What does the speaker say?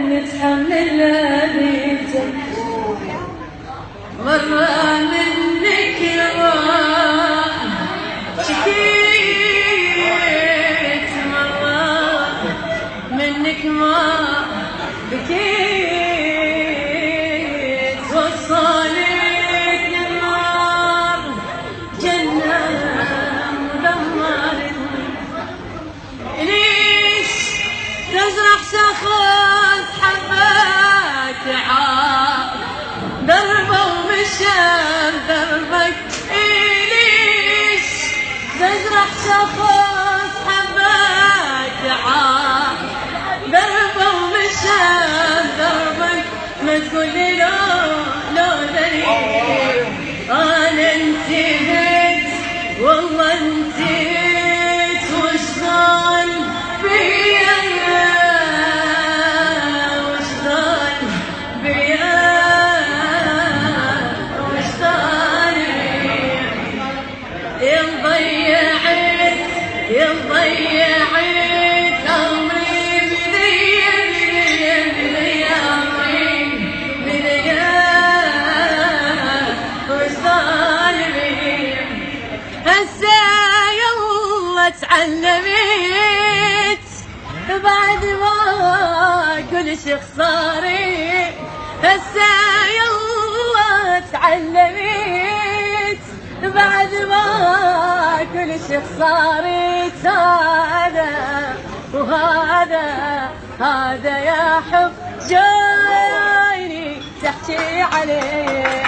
متحمل ليلته مرة منك يروح شكيت مرة منك ما بكيت وصلت النار جنة مدمرة ليش تزرع سخط حبات عار دربه ومشى دربك ليش تزرع سخط حبات عار دربه ومشى دربك ما تقولي لو دليل انا انتهيت والله انتهيت وش ضل بيا وش ضل بيا وش ضل بيا يا ضيعت عمري بذيا عمري بذيا وش ضل بيا هسه يلا تعلمت بعد ما كل شي خساري هسه يلا تعلمت بعد ما كل شي خسارت هذا يا حب جايني تحكي عليه